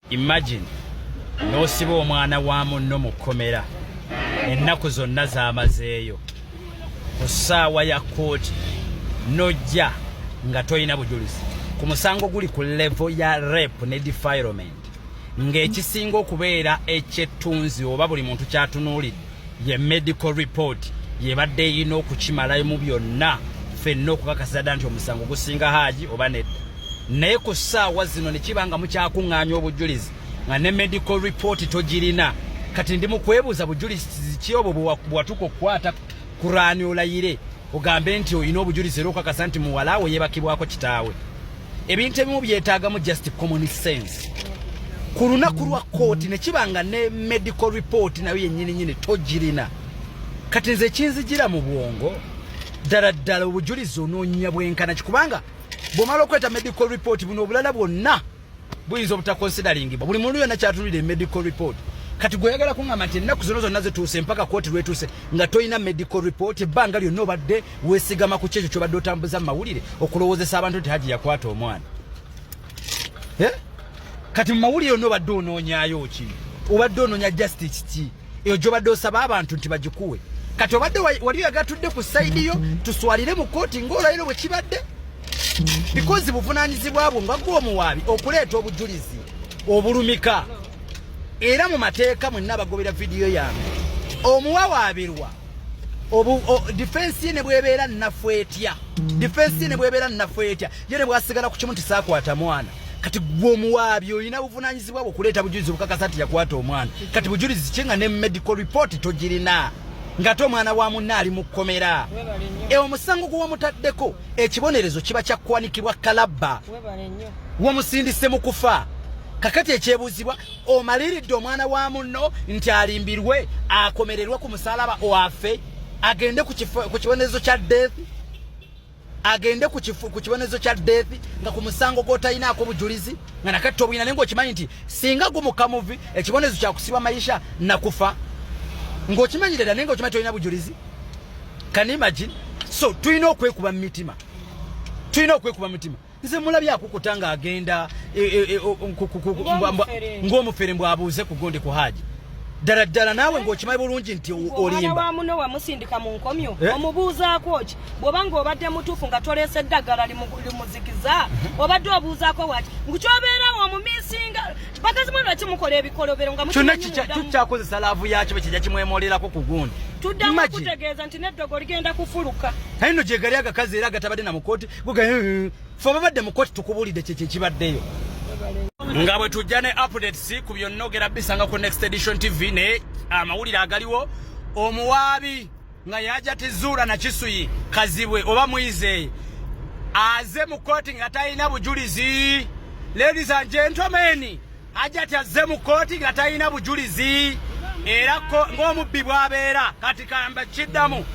Imagine n'osiba omwana wa munno mu kkomera ennaku zonna z'amazeeyo ku ssaawa ya kkooti n'ojja nga toyina bujulizi ku musango guli ku level ya rape ne defilement ng'ekisinga okubeera ekyettunzi oba buli muntu kyatunuulidde ye medical report yebadde eyina okukimalayo mu byonna ffenna okukakasa dda nti omusango gusinga Hajji oba nedda naye ku ssaawa zino ne kiba nga mukyakuŋŋaanya obujulizi nga ne medical report togirina kati ndi mu kwebuuza bujulizi ki obwo bwatuka okukwata ku raani olayire ogambe nti oyina obujulizi era okakasa nti muwalaawe yeebakibwako kitaawe ebintu ebimu byetaagamu just common sense ku lunaku lwa kkooti ne kiba nga ne medical report nayo yennyini togirina kati nze kinzigira mu bwongo ddala obujulizi onoonya bwenkana kikubanga bw'omala okweta medical report buno obulala bwonna buyinza obutakonsideringibwa buli muntu yonna kyatunulira medical report kati gweyagala kuŋŋamba nti ennaku zino zonna zituuse mpaka kooti lwetuuse nga toyina medical report ebbanga lyonna obadde weesigama ku kyekyo kyobadde otambuza mu mawulire okulowoozesa abantu nti Hajji yakwata omwana kati mu mawulire yonna obadde onoonyaayo ki obadde onoonya justice ki eyo gyobadde osaba abantu nti bagikuwe kati obadde wali yagatudde ku sayidi yo tuswalire mu kooti ng'olayiro bwe kibadde because buvunaanyizibwa bwo nga gw'omuwaabi okuleeta obujulizi obulumika era mu mateeka mwenna abagobera vidiyo yange omuwawaabirwa defense ye ne bwebeera nnafwetya ye ne bwasigala ku kimu nti saakwata mwana kati gw'omuwaabi olina buvunaanyizibwa bwo okuleeta bujulizi bukakasa nti yakwata omwana kati bujulizi ki nga ne medical report togirina ngate omwana wa munne ali mu kkomera omusango gwe wamutaddeko ekibonerezo kiba kyakuwanikibwa kalabba wamusindise mu kufa kakati ekyebuuzibwa omaliridde omwana wa munno nti alimbirwe akomererwe ku musalaba oafe agende ku kibonerezo kya death nga ku musango gw'otayinaako bujulizi nga nakati obuyina naye ng'okimanyi nti singa gumukamuvi ekibonerezo kyakusiba mayisha nakufa ng'okimanyire dda naye ng'okimanyi tolina bujulizi can imagine so tulina okwekuba mu mitima nze mulabye akukuta ng'agenda ng'omufere mbw'abuuze ku gundi ku Hajji ddala naawe ng'okimanyi bulungi nti olimba omwana wa muno wamusindika mu nkomyo omubuuzaako ki bw'obanga obadde mutuufu nga toleese eddagala limuzikiza obadde obuuzaako wati ngukyobeerawo omumisinga bagazi mwana kimukola ebikolobero nga kyonna tukyakozesa laavu yakyo bwe kijja kimwemolerako ku gundi tuddamu okutegeeza nti n'eddogo ligenda kufuluka naye nno gye gali agakazi era gatabadde na mukooti fe ababadde mu kooti tukubuulidde kyekyo ekibaddeyo nga bwe tujja ne updates ku byonna ogera bisanga ku Next Edition TV ne amawulire agaliwo omuwaabi nga Hajjati Zuula na Kisuyi kazibwe oba mwize aze mu kooti nga talina bujulizi. Ladies and gentlemen, Hajjati azze mu kooti nga talina bujulizi era ng'omubbi bw'abeera kati kamba kiddamu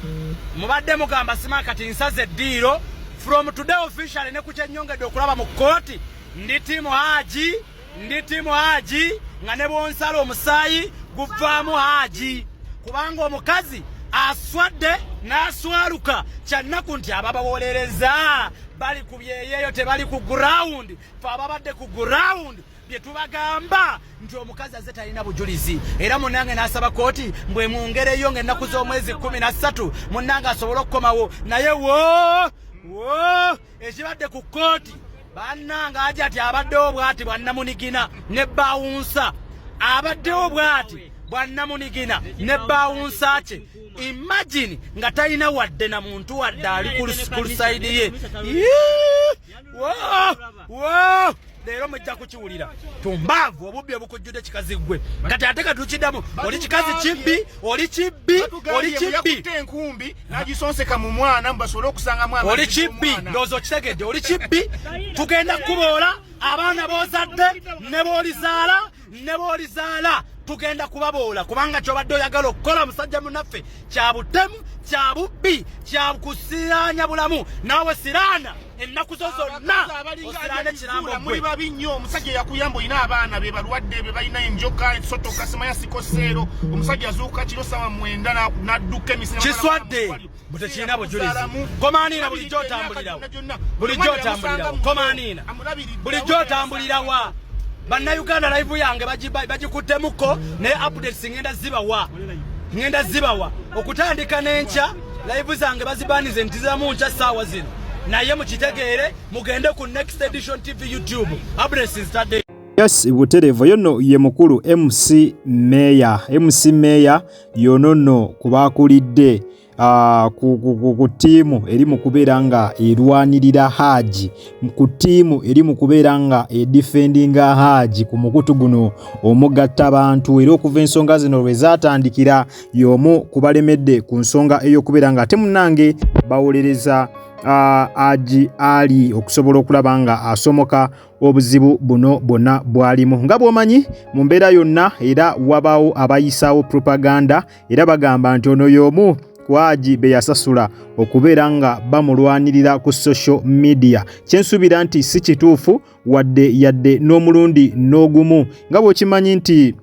mubadde mugamba sima kati nsaze eddiiro from today officially ne ku kyennyongedde okulaba mu kooti ndi timu Hajji nga ne bwonsala omusaayi guvaamu Hajji kubanga omukazi aswadde n'aswaluka kyannaku nti ababawolereza bali ku byeyeeyo tebali ku ground fe ababadde ku ground bye tubagamba nti omukazi azze talina bujulizi era munnange n'asaba kooti mbwe mwongereyo ng'ennaku z'omwezi 13 munnange asobole okukomawo naye ekibadde ku kooti bannanga Hajjati abaddewo bw'ati bwannamunigina ne bawunsa abaddewo bw'ati bwannamunigina ne bawunsa kye imagine nga talina wadde na muntu wadde ali ku lusayidi ye leero mujja kukiwulira tumbaavu obubbi obukujjudde kikazi gwe kati ate katukiddamu oli kikazi kibbi enkumbi nagisonseka mu mwana mbasobole okusanga mwana oli kibbi ndowooza okitegedde oli kibbi tugenda kuboola abaana b'ozadde ne boolizaala tugenda kubaboola kubanga kyobadde oyagala okukola musajja munnaffe kya butemu kya bubbi kya kusiraanya bulamu naawe siraana ennaku zo zonna osiraana ekirambo muli babi nnyo omusajja yakuyamba olina abaana be balwadde be balina enjoka esotoka simanya sikoseero omusajja azuuka kiro sawa 9 n'adduka emisana kiswadde butekirina bujulizi komaaniina bulijjo otambulirawo komaaniina bulijjo otambulirawa Bannayuganda live yange bagikuttemuko ne updates ngenda zibawa okutandika n'enkya live zange bazibanize ntizamu nkya ssaawa zino naye mukitegeere mugende ku Next Edition TV YouTube updates zitadde. Yes, Buterevu yono ye mukulu MC Meya yonono kubakulidde ku tiimu eri mu kubeera nga erwanirira Hajji, ku tiimu eri mu kubeera nga edifendinga Hajji ku mukutu guno omugatta abantu, era okuva ensonga zino lwe zaatandikira y'omu kubalemedde ku nsonga ey'okubeera nga ate munnange bawolereza Hajji Ali okusobola okulaba nga asomoka obuzibu buno bwonna bwalimu. Nga bw'omanyi mu mbeera yonna era wabaawo abayisaawo propaganda era bagamba nti ono y'omu ku Hajji be yasasula okubeera nga bamulwanirira ku social media. Kyensuubira nti si kituufu yadde n'omulundi n'ogumu. Nga bw'okimanyi nti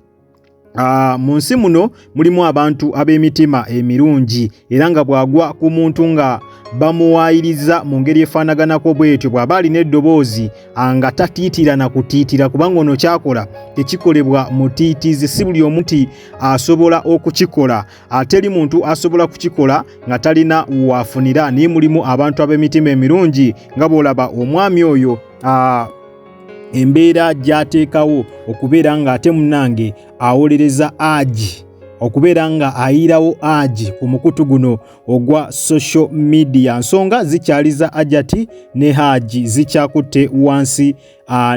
mu nsi muno mulimu abantu ab'emitima emirungi era nga bwagwa ku muntu nga bamuwaayiriza mu ngeri efaanaganako bwetyo bw'aba alina eddoboozi nga tatiitira na kutiitira, kubanga ono kyakola tekikolebwa mutiitizi, si buli omuti asobola okukikola, ate eri muntu asobola kukikola nga talina waafunira. Naye mulimu abantu ab'emitima emirungi nga bw'olaba omwami oyo embeera gy'ateekawo okubeera nga ate munnange awolereza Hajji, okubeera nga ayirawo Hajji ku mukutu guno ogwa social media. Nsonga zikyaliza Hajjati ne Hajji zikyakutte wansi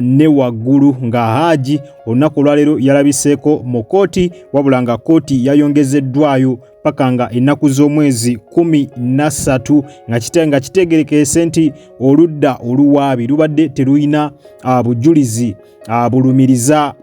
ne waggulu, nga Hajji olunaku olwaleero yalabiseeko mu kooti, wabula nga kooti yayongezeddwayo paka nga ennaku z'omwezi 13 nga kitegerekese nti oludda oluwaabi lubadde teruyina bujulizi bulumiriza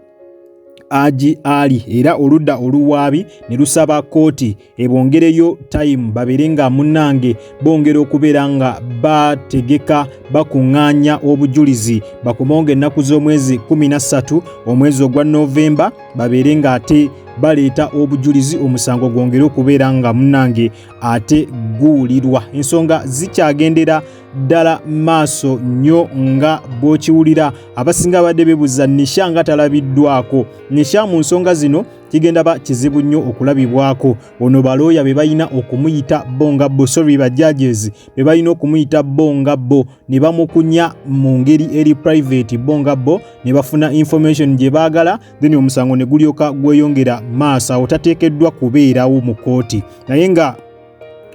Hajji Ali, era oludda oluwaabi ne lusaba kooti ebongereyo time babeere nga munnange bongera okubeera nga bategeka bakuŋŋaanya obujulizi bakumonga ennaku z'omwezi 13 omwezi ogwa Novemba babeere nga ate baleeta obujulizi omusango gwongere okubeera nga munnange ate guwulirwa. Ensonga zikyagendera ddala maaso nnyo nga bw'okiwulira. Abasinga badde beebuuza Nisha nga talabiddwako. Nisha mu nsonga zino kigenda ba kizibu nnyo okulabibwako. Ono balooya be balina okumuyita bonga bo, sorry ba judges be balina okumuyita bonga bo, ne bamukunya mu ngeri eri private bonga bo, ne bafuna information gye baagala, then omusango ne gulyoka gweyongera maaso awo tateekeddwa kubeerawo mu kooti. Naye nga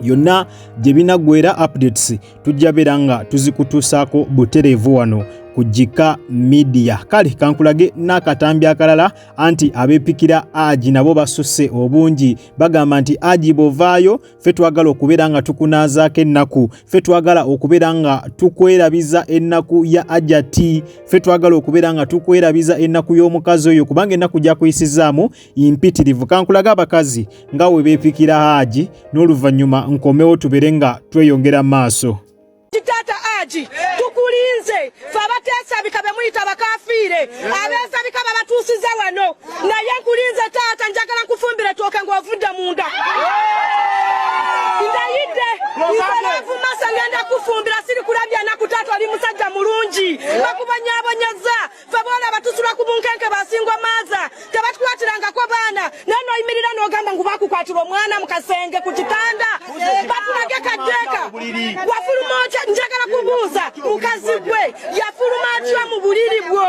yonna gye binaggwera updates tujja beera nga tuzikutuusaako butereevu wano ku Jika Media. Kale kankulage n'akatambi akalala anti abeepikira Hajji nabo basusse obungi, bagamba nti Hajji bovaayo ffe twagala okubeera nga tukunaazaako ennaku, ffe twagala okubeera nga tukwerabiza ennaku ya Hajjati, ffe twagala okubeera nga tukwerabiza ennaku y'omukazi oyo kubanga ennaku gyakuyisizaamu impitirivu. Kankulaga abakazi nga we beepikira Hajji, n'oluvannyuma nkomewo tubeere nga tweyongera maaso. Tata Hajji tukulinze fe abateesabika be muyita bakafiire abeesabika babatuusiza wano, naye nkulinze taata, njagala nkufumbire tooke ng'ovudde munda ndayidde nsalaavu masa ngenda kufumbira, siri kulabya naku taata oli musajja mulungi bakubonyaabonyeza fe boona batusula ku bunkenke basingwa maaza tebatukwatirangako baana, naye noyimirira n'ogamba ngu bakukwatira omwana mu kasenge ku kitanda batulage kaddeeka wafuluma otya. Njagala kubuuza mukazi gwe yafuluma atya mu buliri bwo?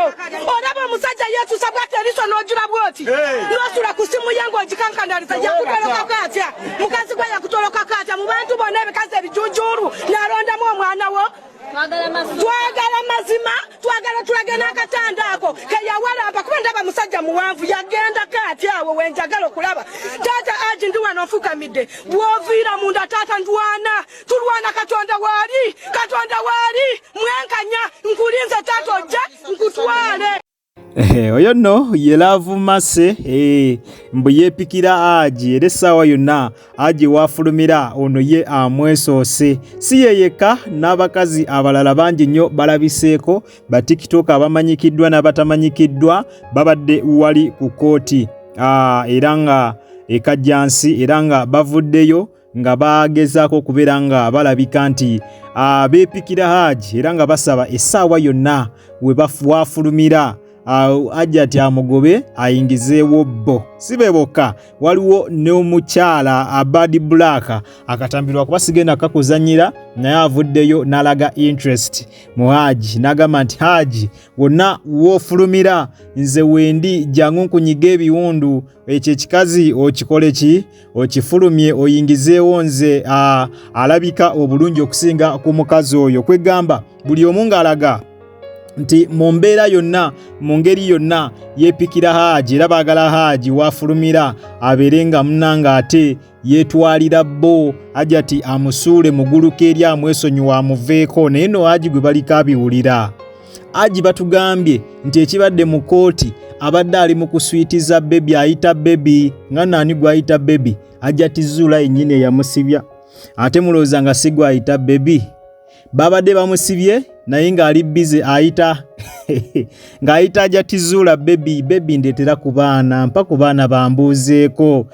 Olaba omusajja yeetuusa bw'ati eriiso n'ojula bw'oti n'osula ku simu ye ng'ogikankandaliza, yakutoloka katya? Mukazi gwe yakutoloka katya? Mu bantu bonna ebikazi ebijujuuru n'alondamu omwana wo? Twagala mazima, twagala tulage n'akatanda ako keyawalamba kuba ndaba musajja muwanvu yagenda katya awo wenjagala okulaba. Taata Hajji ndi wano nfukamidde, bw'oviira munda taata ndwana, tulwana Katonda waali mwenkanya, nkulinze taata ojja nkutwale. Oyo nno ye Love Mase mbu yeepikira Hajji, era essaawa yonna Hajji waafulumira ono ye amwesoose. Si ye yekka, n'abakazi abalala bangi nnyo balabiseeko, ba TikTok abamanyikiddwa n'abatamanyikiddwa babadde wali ku kooti era nga ekajjansi, era nga bavuddeyo nga bagezaako okubeera nga balabika nti beepikira Hajji, era nga basaba essaawa yonna we wafulumira Hajjati amugobe ayingizeewo bo. Sibe bokka, waliwo n'omukyala Abadi Black akatambirwa kuba sigenda kakuzanyira naye avuddeyo n'alaga interest mu Hajji n'agamba nti Hajji wonna woofulumira nze wendi jangu nkunyiga ebiwundu ekyo ekikazi okikole ki okifulumye oyingizeewo nze alabika obulungi okusinga ku mukazi oyo. Kwegamba buli omu ng'alaga nti mu mbeera yonna mu ngeri yonna yeepikira Hajji era baagala Hajji waafulumira abeere nga munnanga ate yeetwalira bo Hajjati amusuule muguluka eri amwesonyiwa amuveeko. Naye no Hajji gwe baliko abiwulira. Hajji batugambye nti ekibadde mu kooti abadde ali mu kuswitiza bebi ayita bebi nga nani gwayita bebi Hajjati Zuula yennyini eyamusibya ate mulowooza nga si gwayita bebi babadde bamusibye naye ng'ali bize ayita ng'ayita Hajjati Zuula bebi ndeetera ku baana mpa ku baana bambuuzeeko.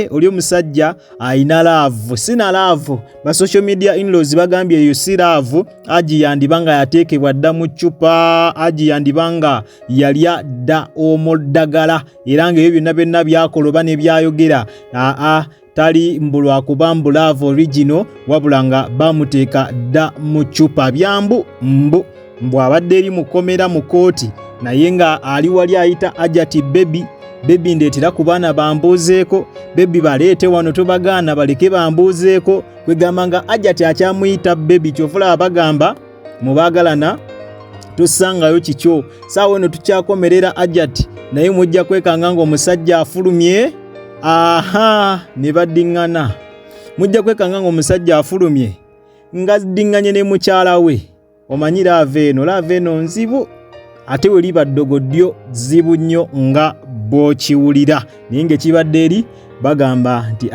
Oli omusajja ayina laavu sina laavu ba social media in-laws bagambye eyo si laavu. Hajji yandibanga yateekebwa dda mu ccupa, Hajji yandibanga yalya dda omuddagala era ng'ebyo byonna byonna byakoloba ne byayogera tali mbulwa kuba mbulaavu original wabula nga bamuteeka dda mu ccupa byambu mbu abadde eri mukomera mu kooti naye nga ali wali ayita Hajjati bebi ndeetera ku baana bambuuzeeko bebi baleete wano tobagaana baleke bambuuzeeko. Kwegamba nga Hajjati akyamuyita bebi kyofula abagamba mubaagalana tosangayo kikyo saawa eno tukyakomerera Hajjati naye mujja kwekanga nga omusajja afulumye ne baddiŋŋana mujja kwekanga nga omusajja afulumye nga ddiŋŋanye ne mukyala we. Omanyi laava eno nzibu ate we liba ddogoddyo zibu nnyo nga bw'okiwulira naye ng'ekibadde eri bagamba nti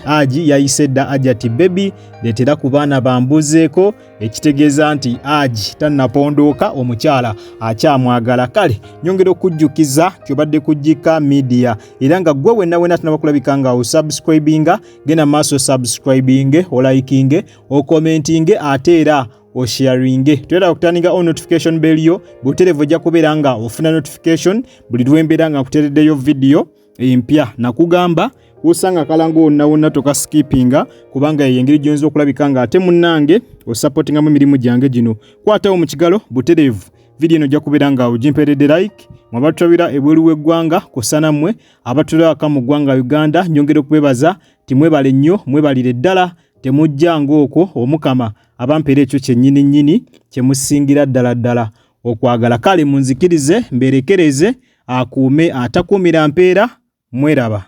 Hajji yayise dda Hajjati bebi leetera ku baana bambuuzeeko ekitegeeza nti Hajji tannapondooka omukyala akyamwagala. Kale nyongera okujjukiza kyobadde kujjika media era nga gwe wenna tunaba kulabika nga osubscribinga genda maaso subscribinge olikinge okomentinge ate era osharinge. Twera okutandika on notification bell yo buterevu ojja kubeera nga ofuna notification buli lwembeera nga nkuteereddeyo video empya. Nakugamba osanga kalango wonna toka skippinga kubanga yengeri gyonzo okulabika nga ate munnange osupportinga mu mirimu gyange gino. Kwatawo mu kigalo buterevu video eno ojja kubeera nga ogimperedde like mwabatulabira ebweru w'eggwanga kusana mmwe abatulabaka mu ggwanga Uganda nyongera okubebaza timwebale nnyo mwebalire ddala temujjanga okwo omukama abampeera ekyo kyennyini kyemusingira ddala okwagala. Kale munzikirize mberekereze akuume atakuumira mpeera mweraba.